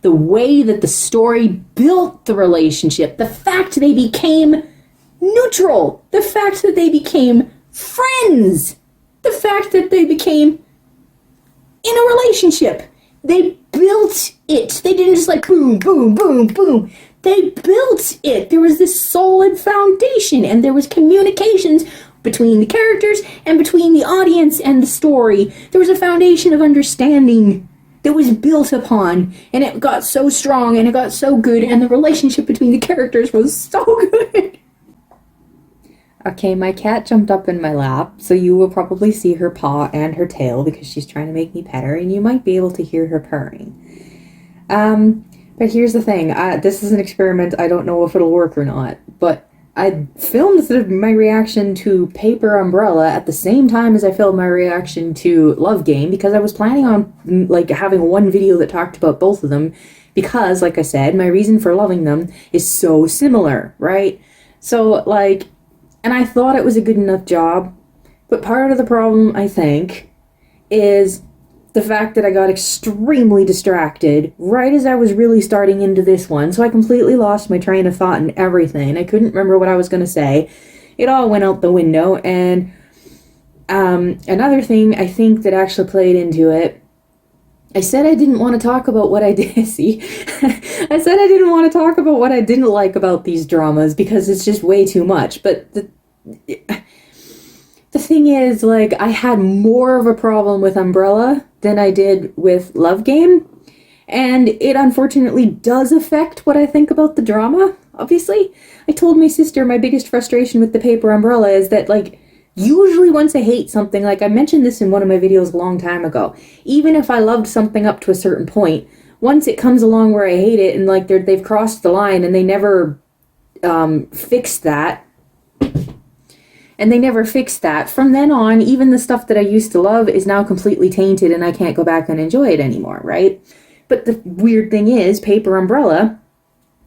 the way that the story built the relationship, the fact they became neutral, the fact that they became friends, the fact that they became in a relationship. They built it. They didn't just like boom, boom, boom, boom. They built it. There was this solid foundation, and there was communications between the characters and between the audience and the story. There was a foundation of understanding that was built upon, and it got so strong, and it got so good, and the relationship between the characters was so good. Okay, my cat jumped up in my lap, so you will probably see her paw and her tail because she's trying to make me pet her, and you might be able to hear her purring. But here's the thing, this is an experiment, I don't know if it'll work or not, but I filmed my reaction to Paper Umbrella at the same time as I filmed my reaction to Love Game, because I was planning on, like, having one video that talked about both of them, because, like I said, my reason for loving them is so similar, right? So, like, and I thought it was a good enough job, but part of the problem, I think, is the fact that I got extremely distracted right as I was really starting into this one, so I completely lost my train of thought and everything. I couldn't remember what I was going to say. It all went out the window, and another thing I think that actually played into it, I said I didn't want to talk about what I did. See? I said I didn't want to talk about what I didn't like about these dramas because it's just way too much, but the thing is, like, I had more of a problem with Umbrella than I did with Love Game, and it unfortunately does affect what I think about the drama, obviously. I told my sister my biggest frustration with the Paper Umbrella is that, like, usually once I hate something, like I mentioned this in one of my videos a long time ago, even if I loved something up to a certain point, once it comes along where I hate it and, like, they've crossed the line and they never fixed that, from then on, even the stuff that I used to love is now completely tainted and I can't go back and enjoy it anymore, right? But the weird thing is, Paper Umbrella,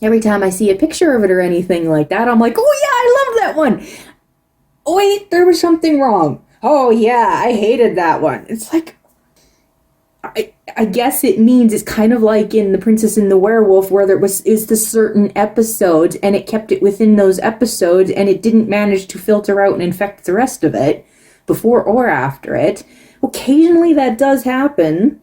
every time I see a picture of it or anything like that, I'm like, oh yeah, I love that one! Oh wait, there was something wrong. Oh yeah, I hated that one. It's like, I guess it means it's kind of like in The Princess and the Werewolf, where there is the certain episodes, and it kept it within those episodes, and it didn't manage to filter out and infect the rest of it, before or after it. Occasionally that does happen.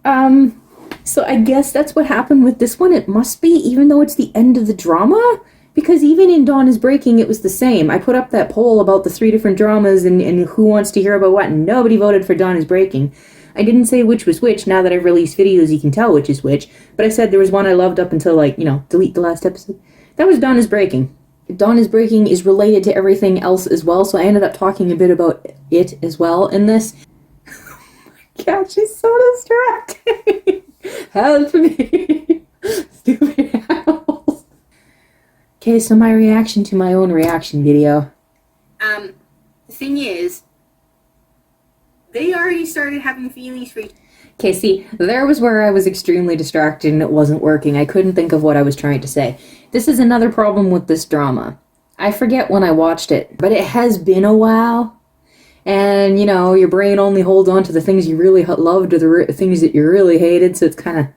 So I guess that's what happened with this one. It must be, even though it's the end of the drama, because even in Dawn is Breaking, it was the same. I put up that poll about the 3 different dramas and who wants to hear about what, and nobody voted for Dawn is Breaking. I didn't say which was which. Now that I've released videos, you can tell which is which. But I said there was one I loved up until, like, you know, delete the last episode. That was Dawn is Breaking. Dawn is Breaking is related to everything else as well, so I ended up talking a bit about it as well in this. Oh my god, she's so distracting. Help me. Stupid animals. Okay, so my reaction to my own reaction video. The thing is, they already started having feelings for each. Okay, see, there was where I was extremely distracted and it wasn't working. I couldn't think of what I was trying to say. This is another problem with this drama. I forget when I watched it, but it has been a while. And, you know, your brain only holds on to the things you really loved or the things that you really hated, so it's kind of...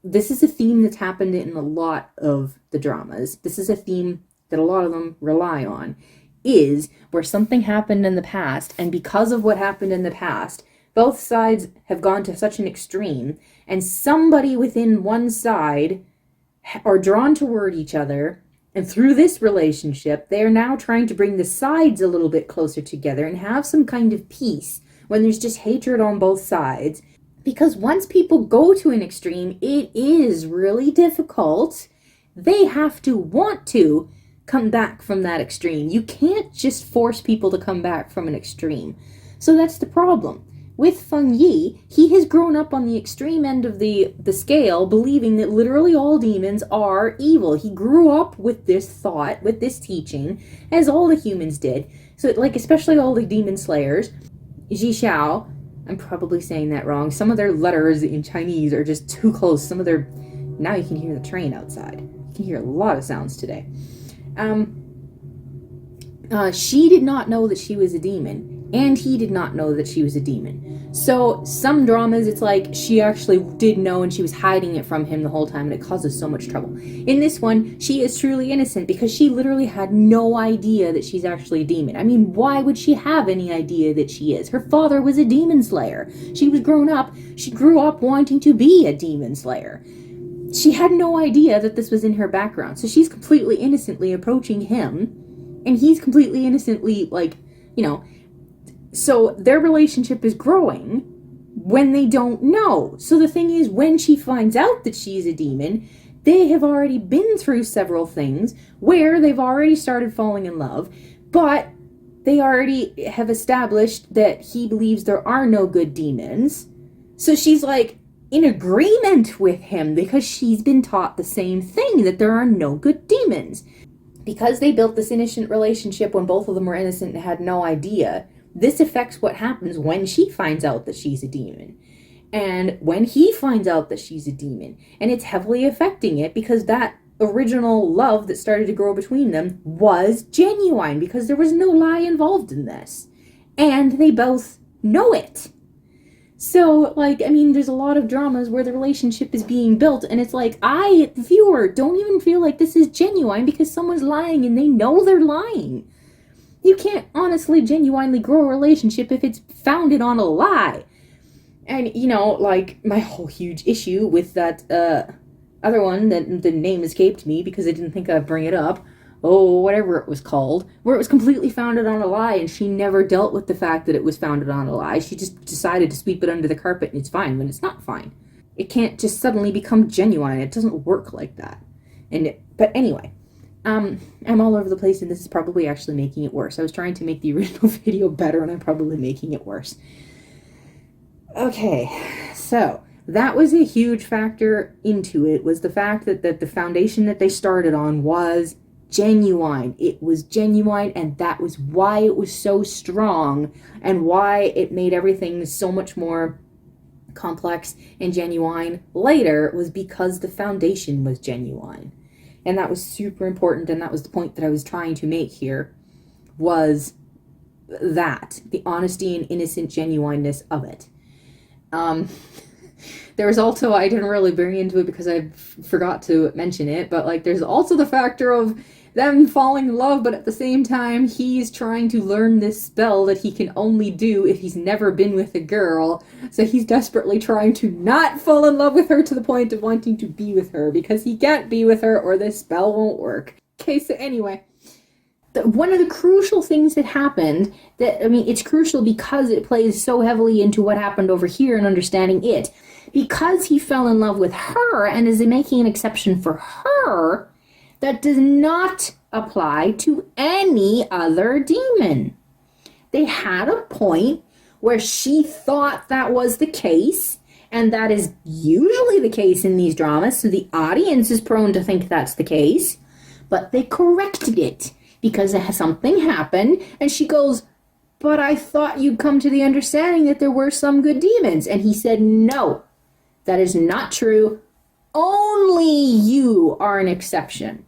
This is a theme that's happened in a lot of the dramas. This is a theme that a lot of them rely on. Is where something happened in the past, and because of what happened in the past, both sides have gone to such an extreme, and somebody within one side are drawn toward each other, and through this relationship, they are now trying to bring the sides a little bit closer together and have some kind of peace when there's just hatred on both sides. Because once people go to an extreme, it is really difficult. They have to want to come back from that extreme. You can't just force people to come back from an extreme. So that's the problem. With Feng Yi, he has grown up on the extreme end of the scale, believing that literally all demons are evil. He grew up with this thought, with this teaching, as all the humans did. So, like, especially all the demon slayers. Zhixiao, I'm probably saying that wrong. Some of their letters in Chinese are just too close. Some of their... Now you can hear the train outside. You can hear a lot of sounds today. She did not know that she was a demon. and he did not know that she was a demon. So some dramas, it's like she actually did know and she was hiding it from him the whole time, and it causes so much trouble. In this one, she is truly innocent because she literally had no idea that she's actually a demon. I mean, why would she have any idea that she is? Her father was a demon slayer. She grew up wanting to be a demon slayer. She had no idea that this was in her background. So she's completely innocently approaching him, and he's completely innocently, like, you know, so their relationship is growing when they don't know. So the thing is, when she finds out that she's a demon, they have already been through several things where they've already started falling in love, but they already have established that he believes there are no good demons. So she's like in agreement with him because she's been taught the same thing, that there are no good demons. Because they built this innocent relationship when both of them were innocent and had no idea, this affects what happens when she finds out that she's a demon. And when he finds out that she's a demon. And it's heavily affecting it because that original love that started to grow between them was genuine because there was no lie involved in this. And they both know it. So, like, I mean, there's a lot of dramas where the relationship is being built, and it's like, I, the viewer, don't even feel like this is genuine because someone's lying and they know they're lying. You can't honestly, genuinely grow a relationship if it's founded on a lie. And, you know, like, my whole huge issue with that other one, that the name escaped me because I didn't think I'd bring it up, whatever it was called, where it was completely founded on a lie, and she never dealt with the fact that it was founded on a lie. She just decided to sweep it under the carpet and it's fine when it's not fine. It can't just suddenly become genuine. It doesn't work like that. But anyway, I'm all over the place, and this is probably actually making it worse. I was trying to make the original video better, and I'm probably making it worse. Okay, so that was a huge factor into it, was the fact that the foundation that they started on was genuine. It was genuine, and that was why it was so strong, and why it made everything so much more complex and genuine later, was because the foundation was genuine. And that was super important, and that was the point that I was trying to make here, was that, the honesty and innocent genuineness of it. There was also, I didn't really bring into it because I forgot to mention it, but like there's also the factor of them falling in love, but at the same time he's trying to learn this spell that he can only do if he's never been with a girl. So he's desperately trying to not fall in love with her to the point of wanting to be with her because he can't be with her or this spell won't work. Okay, so anyway, one of the crucial things that happened, it's crucial because it plays so heavily into what happened over here and understanding it. Because he fell in love with her and is making an exception for her, that does not apply to any other demon. They had a point where she thought that was the case, and that is usually the case in these dramas, so the audience is prone to think that's the case, but they corrected it because something happened, and she goes, but I thought you'd come to the understanding that there were some good demons. And he said, no, that is not true. Only you are an exception.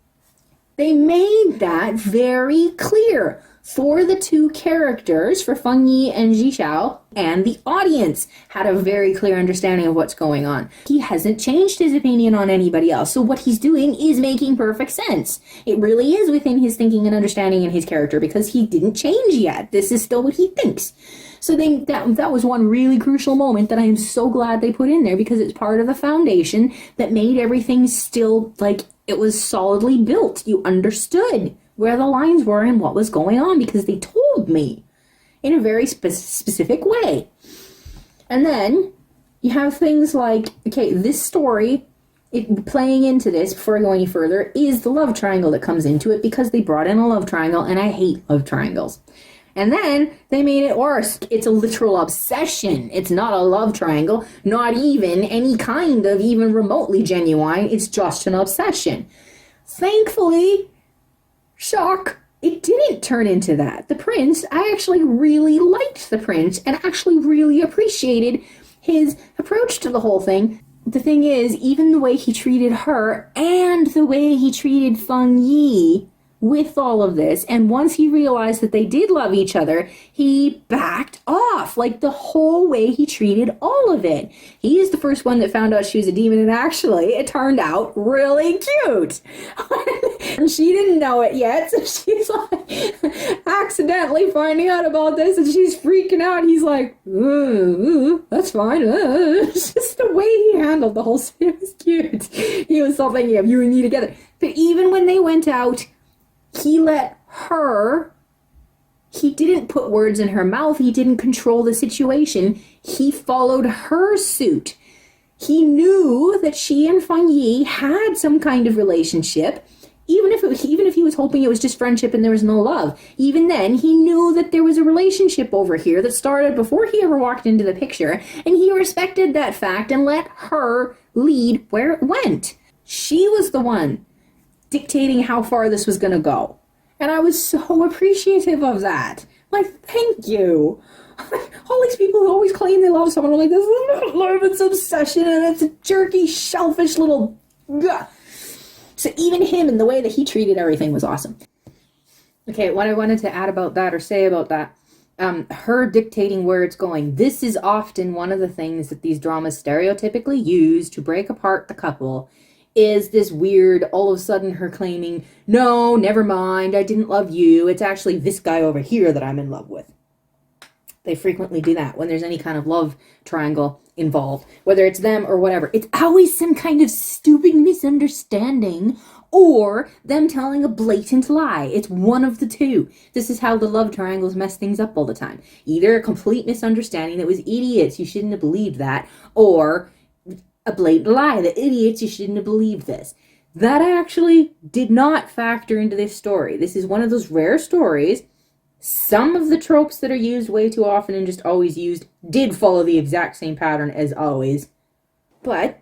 They made that very clear for the two characters, for Feng Yi and Zhishao, and the audience had a very clear understanding of what's going on. He hasn't changed his opinion on anybody else, so what he's doing is making perfect sense. It really is within his thinking and understanding in his character because he didn't change yet. This is still what he thinks. So that was one really crucial moment that I am so glad they put in there because it's part of the foundation that made everything still, like, it was solidly built. You understood where the lines were and what was going on because they told me in a very specific way. And then you have things like, okay, this story, playing into this, before I go any further, is the love triangle that comes into it because they brought in a love triangle, and I hate love triangles. And then they made it worse. It's a literal obsession. It's not a love triangle, not even any kind of even remotely genuine. It's just an obsession. Thankfully, shock, it didn't turn into that. The prince, I actually really liked the prince and actually really appreciated his approach to the whole thing. The thing is, even the way he treated her and the way he treated Feng Yi with all of this. And once he realized that they did love each other, he backed off, like the whole way he treated all of it. He is the first one that found out she was a demon, and actually it turned out really cute. And she didn't know it yet, so she's like accidentally finding out about this, and she's freaking out. He's like, that's fine. It's just the way he handled the whole scene. It was cute. He was so thinking of you and me together. But even when they went out, he let her, he didn't put words in her mouth. He didn't control the situation. He followed her suit. He knew that she and Feng Yi had some kind of relationship, even if he was hoping it was just friendship and there was no love. Even then, he knew that there was a relationship over here that started before he ever walked into the picture, and he respected that fact and let her lead where it went. She was the one dictating how far this was going to go. And I was so appreciative of that. Like, thank you. All these people who always claim they love someone are like, this is not love, it's obsession, and it's a jerky, shellfish little... Ugh. So even him and the way that he treated everything was awesome. Okay, what I wanted to add about that or say about that, her dictating where it's going. This is often one of the things that these dramas stereotypically use to break apart the couple, is this weird, all of a sudden her claiming, no, never mind, I didn't love you. It's actually this guy over here that I'm in love with. They frequently do that when there's any kind of love triangle involved, whether it's them or whatever. It's always some kind of stupid misunderstanding or them telling a blatant lie. It's one of the two. This is how the love triangles mess things up all the time. Either a complete misunderstanding that was idiots, you shouldn't have believed that, or a blatant lie, the idiots, you shouldn't have believed this. That actually did not factor into this story. This is one of those rare stories. Some of the tropes that are used way too often and just always used did follow the exact same pattern as always. But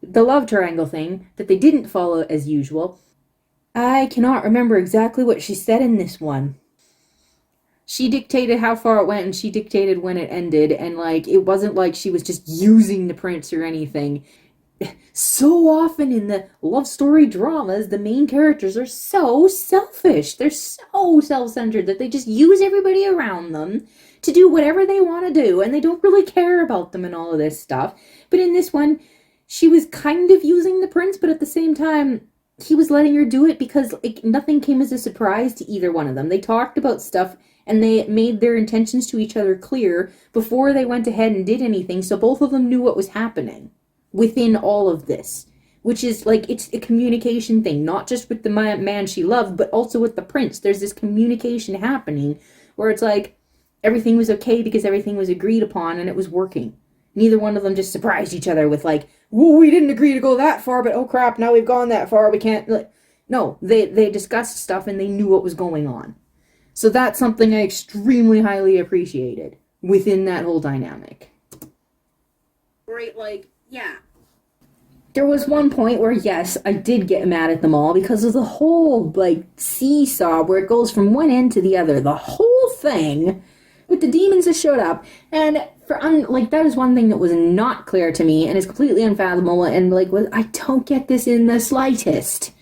the love triangle thing that they didn't follow as usual, I cannot remember exactly what she said in this one. She dictated how far it went and she dictated when it ended, and like it wasn't like she was just using the prince or anything. So often in the love story dramas, the main characters are so selfish. They're so self-centered that they just use everybody around them to do whatever they want to do, and they don't really care about them and all of this stuff. But in this one, she was kind of using the prince, but at the same time, he was letting her do it because nothing came as a surprise to either one of them. They talked about stuff and they made their intentions to each other clear before they went ahead and did anything, so both of them knew what was happening within all of this, which is like, it's a communication thing, not just with the man she loved, but also with the prince. There's this communication happening where it's like everything was okay because everything was agreed upon and it was working. Neither one of them just surprised each other with like, whoa, we didn't agree to go that far, but oh crap, now we've gone that far, we can't. Like, no, they discussed stuff and they knew what was going on. So that's something I extremely highly appreciated within that whole dynamic. Right, like, yeah. There was one point where, yes, I did get mad at them all because of the whole, like, seesaw where it goes from one end to the other. The whole thing with the demons that showed up. And, that is one thing that was not clear to me and is completely unfathomable. And, I don't get this in the slightest.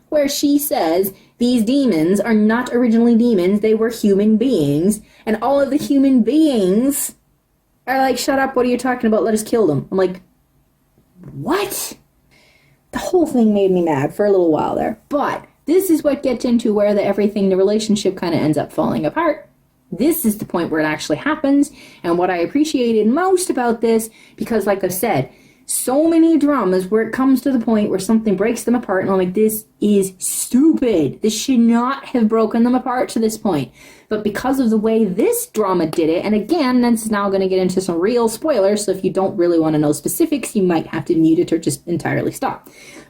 Where she says these demons are not originally demons, they were human beings. And all of the human beings are like, shut up, what are you talking about? Let us kill them. I'm like, what? The whole thing made me mad for a little while there. But this is what gets into where the relationship kind of ends up falling apart. This is the point where it actually happens. And what I appreciated most about this, because like I said, so many dramas where it comes to the point where something breaks them apart and I'm like, this is stupid. This should not have broken them apart to this point. But because of the way this drama did it, and again, that's now going to get into some real spoilers, so if you don't really want to know specifics, you might have to mute it or just entirely stop.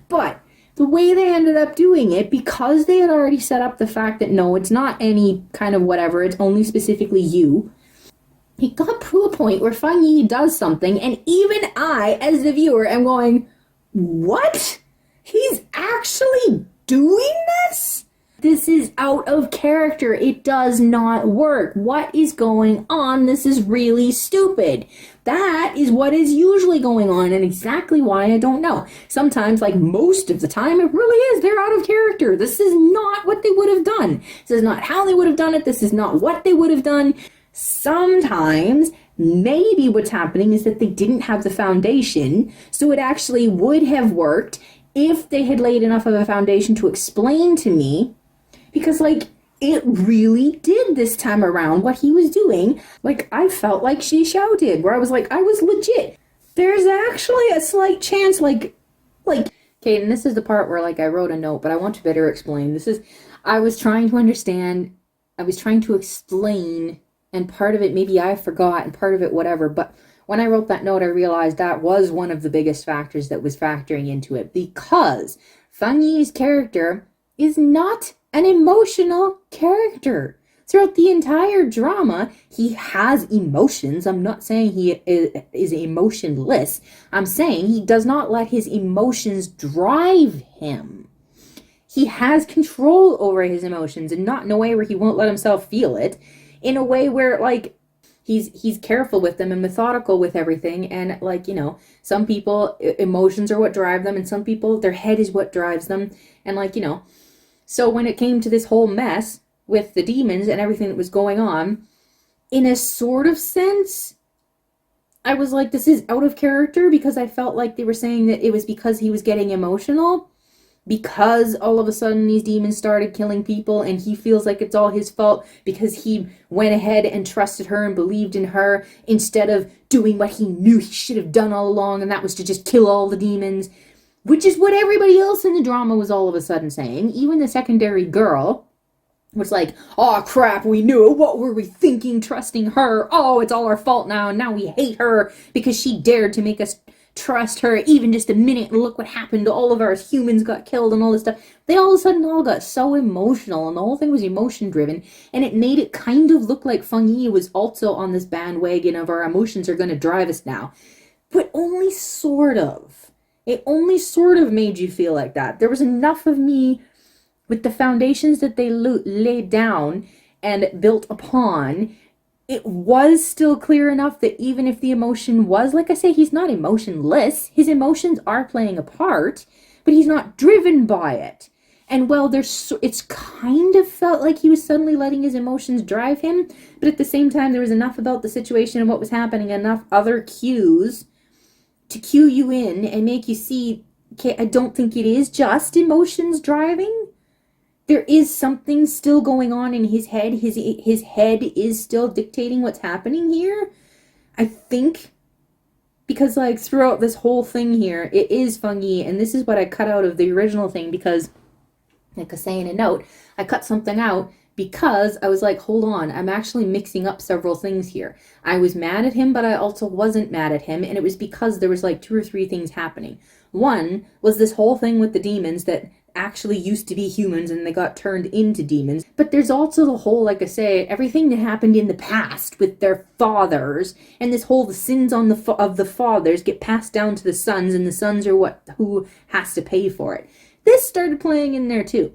But the way they ended up doing it, because they had already set up the fact that no, it's not any kind of whatever, it's only specifically you, it got to a point where Feng Yi does something, and even I, as the viewer, am going, what? He's actually doing this? this is out of character. It does not work. What is going on? This is really stupid. That is what is usually going on, and exactly why I don't know. Sometimes, like most of the time, it really is. They're out of character. This is not what they would have done. This is not how they would have done it. This is not what they would have done. Sometimes, maybe what's happening is that they didn't have the foundation, so it actually would have worked if they had laid enough of a foundation to explain to me, because, like, it really did this time around what he was doing. Like, I felt like she shouted, where I was like, I was legit. There's actually a slight chance, like, okay, and this is the part where, like, I wrote a note, but I want to better explain. I was trying to understand, I was trying to explain, and part of it maybe I forgot, and part of it whatever, but when I wrote that note, I realized that was one of the biggest factors that was factoring into it, because Feng Yi's character is not an emotional character. Throughout the entire drama, he has emotions. I'm not saying he is emotionless. I'm saying he does not let his emotions drive him. He has control over his emotions, and not in a way where he won't let himself feel it, in a way where, like, he's careful with them and methodical with everything, and, like, you know, some people, emotions are what drive them, and some people, their head is what drives them, and, like, you know, so when it came to this whole mess with the demons and everything that was going on, in a sort of sense, I was like, this is out of character, because I felt like they were saying that it was because he was getting emotional, because all of a sudden these demons started killing people, and he feels like it's all his fault because he went ahead and trusted her and believed in her instead of doing what he knew he should have done all along, and that was to just kill all the demons, which is what everybody else in the drama was all of a sudden saying. Even the secondary girl was like, oh crap, we knew it. What were we thinking, trusting her? Oh, it's all our fault now, and now we hate her because she dared to make us trust her even just a minute, and look what happened. All of our humans got killed and all this stuff. They all of a sudden all got so emotional, and the whole thing was emotion driven, and it made it kind of look like Feng Yi was also on this bandwagon of our emotions are going to drive us now, but only sort of. It only sort of made you feel like that. There was enough of me with the foundations that they laid down and built upon. It was still clear enough that even if the emotion was, like I say, he's not emotionless. His emotions are playing a part, but he's not driven by it. And well, it's kind of felt like he was suddenly letting his emotions drive him, but at the same time, there was enough about the situation and what was happening, enough other cues to cue you in and make you see, okay, I don't think it is just emotions driving. There is something still going on in his head. His head is still dictating what's happening here. I think, because, like, throughout this whole thing here, it is Feng Yi, and this is what I cut out of the original thing, because, like I say in a note, I cut something out because I was like, hold on, I'm actually mixing up several things here. I was mad at him, but I also wasn't mad at him, and it was because there was like 2 or 3 things happening. One was this whole thing with the demons that actually used to be humans and they got turned into demons. But there's also the whole, like I say, everything that happened in the past with their fathers, and this whole the sins on of the fathers get passed down to the sons, and the sons are who has to pay for it. This started playing in there too.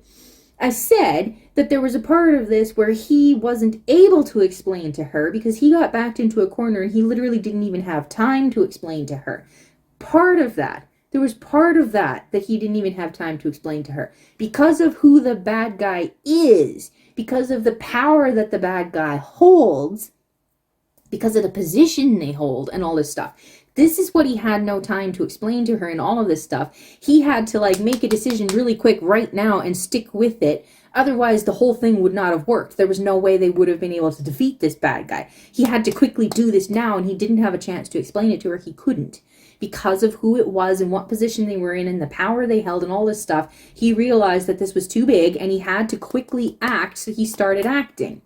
I said that there was a part of this where he wasn't able to explain to her because he got backed into a corner and he literally didn't even have time to explain to her. There was part of that he didn't even have time to explain to her. Because of who the bad guy is, because of the power that the bad guy holds, because of the position they hold and all this stuff. This is what he had no time to explain to her and all of this stuff. He had to, like, make a decision really quick right now and stick with it. Otherwise, the whole thing would not have worked. There was no way they would have been able to defeat this bad guy. He had to quickly do this now, and he didn't have a chance to explain it to her. He couldn't. Because of who it was and what position they were in and the power they held and all this stuff, he realized that this was too big, and he had to quickly act, so he started acting.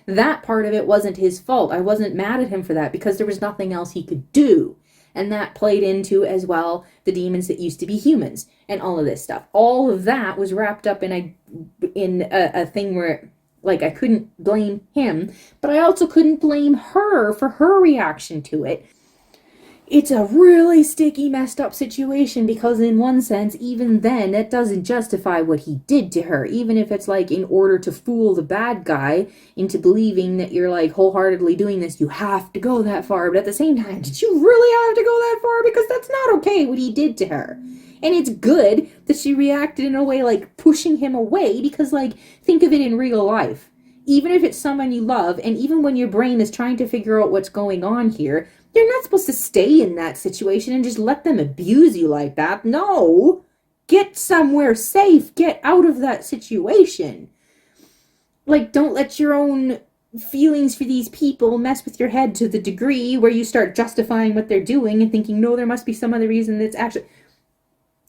That part of it wasn't his fault. I wasn't mad at him for that because there was nothing else he could do. And that played into, as well, the demons that used to be humans and all of this stuff. All of that was wrapped up in a thing where, like, I couldn't blame him, but I also couldn't blame her for her reaction to it. it's a really sticky, messed up situation because, in one sense, even then, that doesn't justify what he did to her. Even if it's like in order to fool the bad guy into believing that you're like wholeheartedly doing this, you have to go that far. But at the same time, did you really have to go that far? Because that's not okay what he did to her. And it's good that she reacted in a way like pushing him away because, like, think of it in real life. Even if it's someone you love, and even when your brain is trying to figure out what's going on here, you're not supposed to stay in that situation and just let them abuse you like that. No! Get somewhere safe. Get out of that situation. Like, don't let your own feelings for these people mess with your head to the degree where you start justifying what they're doing and thinking, no, there must be some other reason that's actually...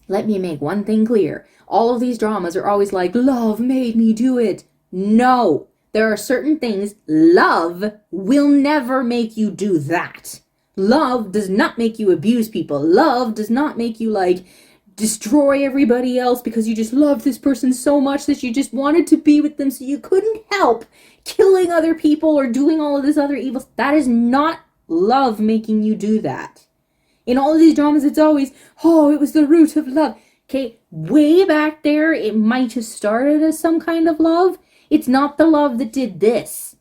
Let me make one thing clear. All of these dramas are always like, love made me do it. No. There are certain things, love will never make you do that. Love does not make you abuse people. Love does not make you, like, destroy everybody else because you just loved this person so much that you just wanted to be with them so you couldn't help killing other people or doing all of this other evil. That is not love making you do that. In all of these dramas, it's always, oh, it was the root of love. Okay, way back there, it might have started as some kind of love. It's not the love that did this.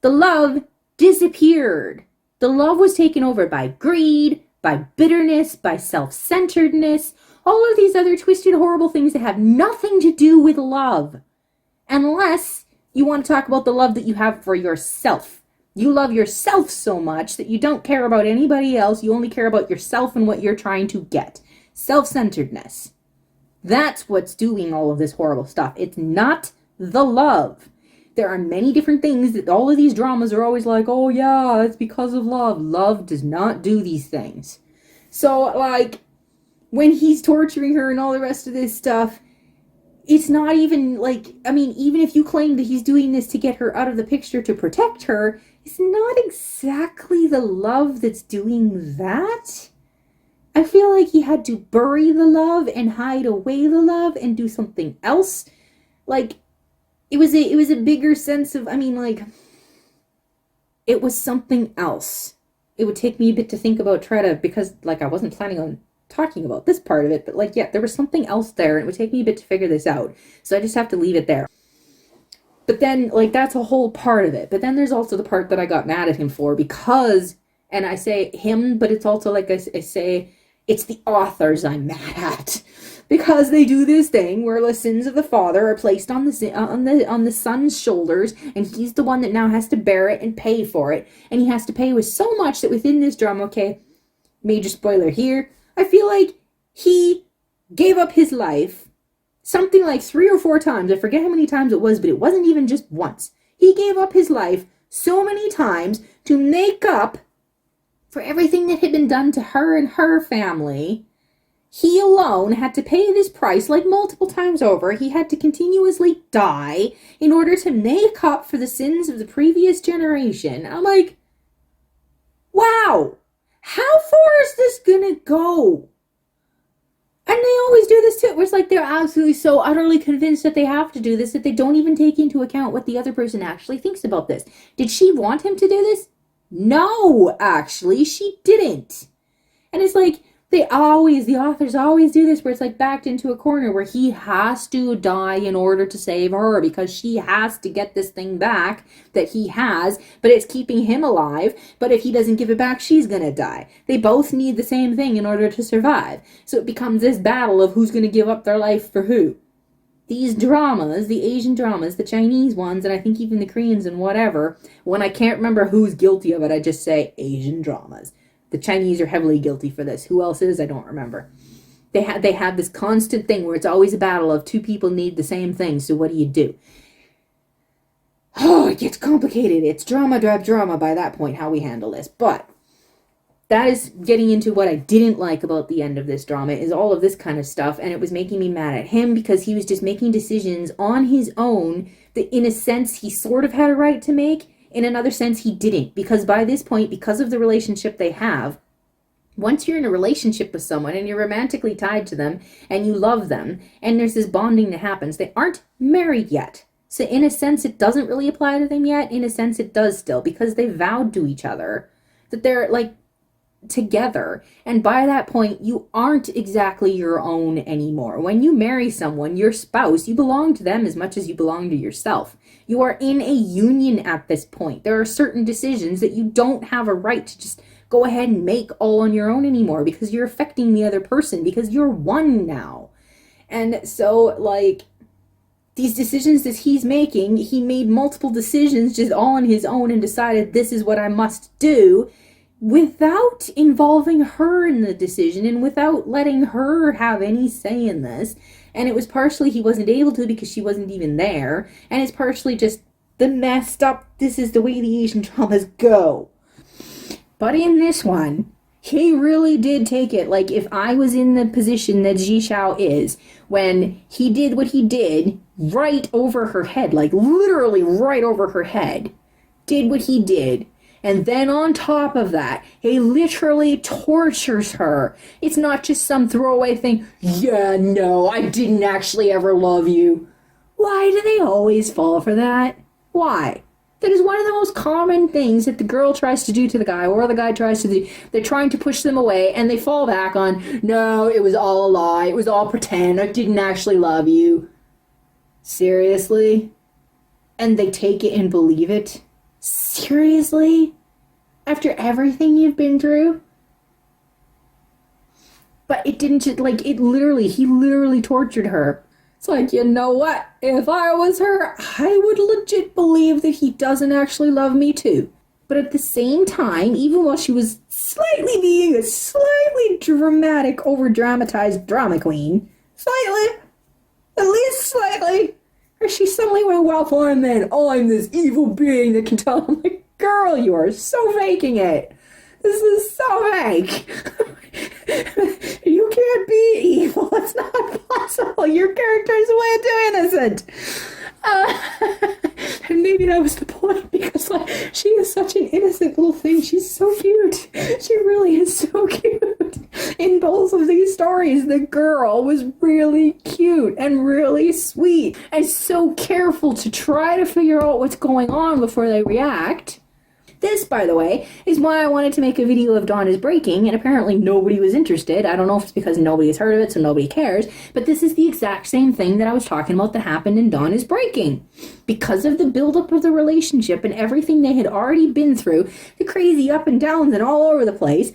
The love disappeared. The love was taken over by greed, by bitterness, by self-centeredness, all of these other twisted, horrible things that have nothing to do with love. Unless you want to talk about the love that you have for yourself. You love yourself so much that you don't care about anybody else. You only care about yourself and what you're trying to get. Self-centeredness. That's what's doing all of this horrible stuff. It's not the love. There are many different things that all of these dramas are always like, oh yeah, it's because of love. Love does not do these things. So, like, when he's torturing her and all the rest of this stuff, it's not even like, I mean, even if you claim that he's doing this to get her out of the picture to protect her, it's not exactly the love that's doing that. I feel like he had to bury the love and hide away the love and do something else. Like, it was a bigger sense of, I mean, like, it was something else. It would take me a bit to think about, because, like, I wasn't planning on talking about this part of it, but, like, yeah, there was something else there, and it would take me a bit to figure this out. So I just have to leave it there. But then, like, that's a whole part of it. But then there's also the part that I got mad at him for because, and I say him, but it's also, like, I say, it's the authors I'm mad at. Because they do this thing where the sins of the father are placed on the son's shoulders, and he's the one that now has to bear it and pay for it. And he has to pay with so much that within this drama, okay, major spoiler here, I feel like he gave up his life something like 3 or 4 times. I forget how many times it was, but it wasn't even just once. He gave up his life so many times to make up for everything that had been done to her and her family. He alone had to pay this price like multiple times over. He had to continuously die in order to make up for the sins of the previous generation. I'm like, wow, how far is this gonna go? And they always do this too, where it's like they're absolutely so utterly convinced that they have to do this that they don't even take into account what the other person actually thinks about this. Did she want him to do this? No, actually, she didn't. And it's like, the authors always do this where it's like backed into a corner where he has to die in order to save her because she has to get this thing back that he has, but it's keeping him alive. But if he doesn't give it back, she's gonna die. They both need the same thing in order to survive. So it becomes this battle of who's gonna give up their life for who. These dramas, the Asian dramas, the Chinese ones, and I think even the Koreans and whatever, when I can't remember who's guilty of it, I just say Asian dramas. The Chinese are heavily guilty for this. Who else is? I don't remember. They have this constant thing where it's always a battle of 2 people need the same thing, so what do? Oh, it gets complicated. It's drama by that point, how we handle this. But that is getting into what I didn't like about the end of this drama, is all of this kind of stuff, and it was making me mad at him because he was just making decisions on his own that in a sense he sort of had a right to make. In another sense, he didn't, because by this point, because of the relationship they have, once you're in a relationship with someone and you're romantically tied to them and you love them and there's this bonding that happens, they aren't married yet. So in a sense, it doesn't really apply to them yet. In a sense, it does still, because they vowed to each other that they're like, together. And by that point, you aren't exactly your own anymore. When you marry someone, your spouse, you belong to them as much as you belong to yourself. You are in a union at this point. There are certain decisions that you don't have a right to just go ahead and make all on your own anymore because you're affecting the other person, because you're one now. And so, like, these decisions that he's making, he made multiple decisions just all on his own and decided this is what I must do, without involving her in the decision and without letting her have any say in this. And it was partially he wasn't able to because she wasn't even there, and it's partially just the messed up, this is the way the Asian dramas go. But in this one, he really did take it. Like, if I was in the position that Ji Shao is, when he did what he did right over her head, like literally right over her head, did what he did, and then on top of that, he literally tortures her. It's not just some throwaway thing. Yeah, no, I didn't actually ever love you. Why do they always fall for that? Why? That is one of the most common things that the girl tries to do to the guy, or the guy tries to do. They're trying to push them away, and they fall back on, no, it was all a lie. It was all pretend. I didn't actually love you. Seriously? And they take it and believe it? Seriously? After everything you've been through? But it didn't just, like, he literally tortured her. It's like, you know what? If I was her, I would legit believe that he doesn't actually love me too. But at the same time, even while she was slightly being a slightly dramatic, over-dramatized drama queen, slightly, at least slightly, or she suddenly went well for him, and I'm this evil being that can tell him, like, girl, you are so faking it. This is so fake. You can't be evil. It's not possible. Your character is way too innocent. And maybe that was the point, because like, she is such an innocent little thing. She's so cute. She really is so cute. In both of these stories, the girl was really cute and really sweet and so careful to try to figure out what's going on before they react. This, by the way, is why I wanted to make a video of Dawn is Breaking, and apparently nobody was interested. I don't know if it's because nobody's heard of it, so nobody cares, but this is the exact same thing that I was talking about that happened in Dawn is Breaking. Because of the buildup of the relationship and everything they had already been through, the crazy up and downs and all over the place,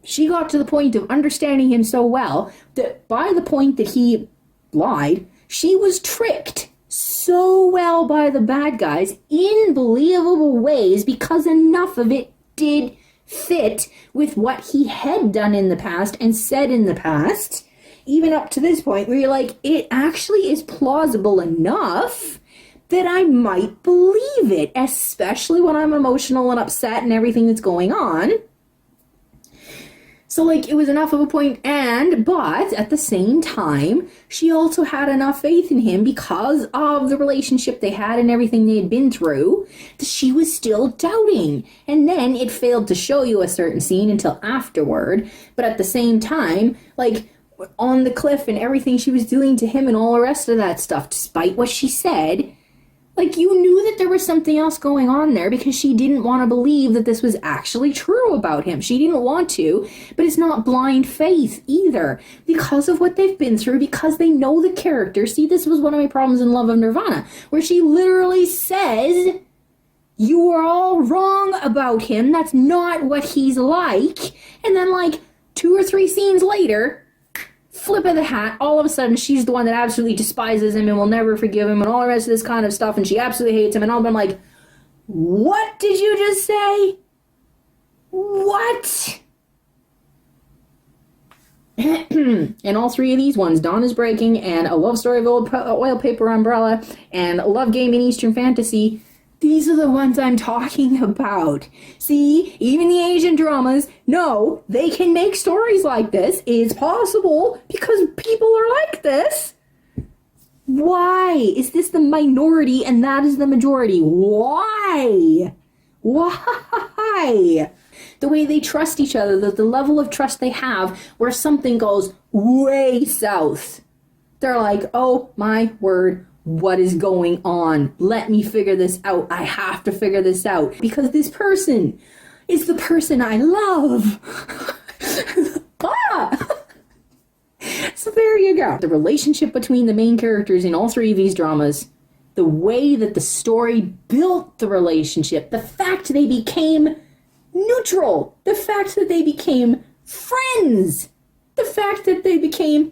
she got to the point of understanding him so well that by the point that he lied, she was tricked so well by the bad guys in believable ways, because enough of it did fit with what he had done in the past and said in the past, even up to this point where you're like, it actually is plausible enough that I might believe it, especially when I'm emotional and upset and everything that's going on. So, like, it was enough of a point, but at the same time, she also had enough faith in him because of the relationship they had and everything they had been through, that she was still doubting. And then it failed to show you a certain scene until afterward, but at the same time, like, on the cliff and everything she was doing to him and all the rest of that stuff, despite what she said, like, you knew that there was something else going on there because she didn't want to believe that this was actually true about him. She didn't want to, but it's not blind faith either. Because of what they've been through, because they know the character. See, this was one of my problems in Love of Nirvana, where she literally says, you are all wrong about him. That's not what he's like. And then, like, 2 or 3 scenes later, flip of the hat, all of a sudden she's the one that absolutely despises him and will never forgive him and all the rest of this kind of stuff, and she absolutely hates him, and I'm like, what did you just say? What? And all 3 of these ones, Dawn is Breaking, and A Love Story of Oil Paper Umbrella, and A Love Game in Eastern Fantasy, these are the ones I'm talking about. See, even the Asian dramas, no, they can make stories like this. It's possible because people are like this. Why? Is this the minority and that is the majority? Why? Why? The way they trust each other, the level of trust they have where something goes way south. They're like, oh my word, what is going on? Let me figure this out. I have to figure this out. Because this person is the person I love. Ah! So there you go. The relationship between the main characters in all three of these dramas, the way that the story built the relationship, the fact they became neutral, the fact that they became friends, the fact that they became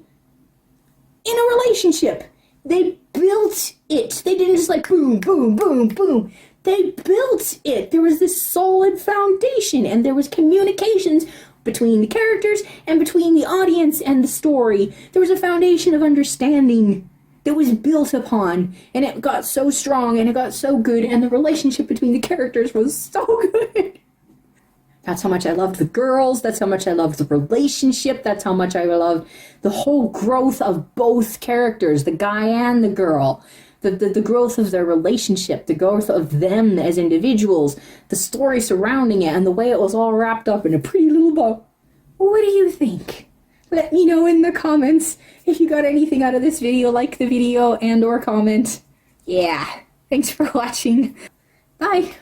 in a relationship. They built it. They didn't just like boom, boom, boom, boom. They built it. There was this solid foundation, and there was communications between the characters and between the audience and the story. There was a foundation of understanding that was built upon, and it got so strong and it got so good, and the relationship between the characters was so good. That's how much I loved the girls. That's how much I loved the relationship. That's how much I loved the whole growth of both characters, the guy and the girl. The growth of their relationship, the growth of them as individuals, the story surrounding it, and the way it was all wrapped up in a pretty little bow. What do you think? Let me know in the comments if you got anything out of this video. Like the video and or comment. Yeah, thanks for watching. Bye.